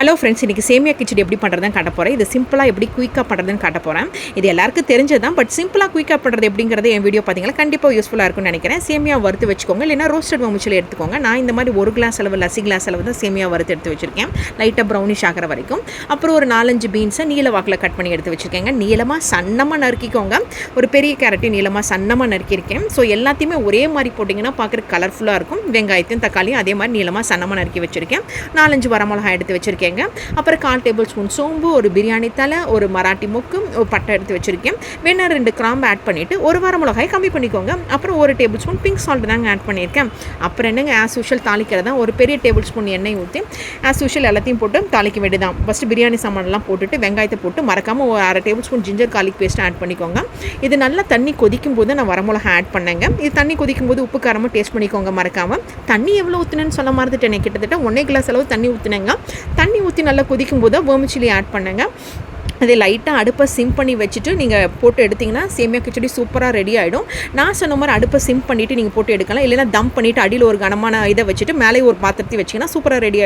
Hello friends, இன்றைக்கி சேமியா கிச்சடி எப்படி பண்ணுறதுன்னு காட்ட போகிறேன். இது சிம்பிளாக எப்படி குயிக்காக பண்ணுறதுன்னு காட்ட போகிறேன். இது எல்லாருக்கும் தெரிஞ்சது தான், பட் சிம்பிளாக குயிக்காக பண்ணுறது எப்படிங்கிறது என் வீடியோ பார்த்தீங்கன்னா கண்டிப்பாக யூஸ்ஃபுல்லாக இருக்கும்னு நினைக்கிறேன். சேமியா வறுத்து வச்சுக்கோங்க, இல்லைனா ரோஸ்டட் மமுச்சில் எடுத்துக்கோங்க. நான் இந்த மாதிரி 1 கிளாஸ் அளவு லஸ்ஸி கிளாஸ் அளவு தான் சேமியா வறுத்து எடுத்து வச்சுருக்கேன், லைட்டாக ப்ரௌனிஷ் ஆகிற வரைக்கும். அப்புறம் ஒரு 4-5 பீன்ஸை நீல வாக்கில் கட் பண்ணி எடுத்து வச்சுருக்கேங்க. நீளமாக சன்னமாக நறுக்கிக்கோங்க. ஒரு பெரிய கேரட்டையும் நீளமாக சன்னமாக நறுக்கியிருக்கேன். ஸோ எல்லாத்தையுமே ஒரே மாதிரி போட்டிங்கன்னா பார்க்குறதுக்கு கலர்ஃபுல்லாக இருக்கும். வெங்காயத்தையும் தக்காளியும் அதே மாதிரி நீளமாக சன்னமாக நறுக்கி வச்சுருக்கேன். 4-5 வரமிளகாய் எடுத்து வச்சுருக்கேங்க. அப்புறம் 1/4 டேபிள் ஸ்பூன் சோம்பு, ஒரு பிரியாணி தலை, ஒரு மராட்டி மொக்கு, ஒரு பட்டை எடுத்து வச்சுருக்கேன். வேணா 2 கிராம்பு ஆட் பண்ணிவிட்டு ஒரு வரமிளகாய் கம்மி பண்ணிக்கோங்க. அப்புறம் 1 டேபிள் ஸ்பூன் பிங்க் சால்ட் தாங்க ஆட் பண்ணியிருக்கேன். அப்புறம் என்னங்க, ஆஸ் யூஷுவல் தாளிக்கிறதா ஒரு பெரிய டேபிள் ஸ்பூன் எண்ணெய் ஊற்றி ஆஸ் யூஷுவல் எல்லாத்தையும் போட்டு தாளிக்க வேண்டியதான். ஃபஸ்ட்டு பிரியாணி சாமான்லாம் போட்டுட்டு வெங்காயத்தை போட்டு மறக்காமல் ஒரு 1/2 tablespoon ginger garlic paste add பண்ணிக்கோங்க. இது நல்லா தண்ணி கொதிக்கும் போது நான் வரமிளகாய் ஆட் பண்ணேங்க. இது தண்ணி கொதிக்கும் போது உப்பு காரமாக டேஸ்ட் பண்ணிக்கோங்க மறக்காமல். தண்ணி எவ்வளோ ஊற்றுனேன்னு சொல்ல மறந்துட்டேன். கிட்டத்தட்ட 1 கிளாஸ் அளவு தண்ணி ஊற்றுனேங்க. தண்ணி ஊற்றி நல்லா கொதிக்கும் போது வெர்மிச்சிலி ஆட் பண்ணுங்க. அதை லைட்டாக அடுப்பை சிம் பண்ணி வச்சுட்டு நீங்கள் போட்டு எடுத்திங்கன்னா சேமியா கிச்சடி சூப்பராக ரெடி ஆகிடும். நான் சொன்ன மாதிரி அடுப்பை சிம் பண்ணிவிட்டு நீங்கள் போட்டு எடுக்கலாம். இல்லைனா தம் பண்ணிவிட்டு அடியில் ஒரு கனமான இதை வச்சுட்டு மேலே ஒரு பாத்திரத்தை வச்சிங்கன்னா சூப்பராக ரெடி ஆகிடும்.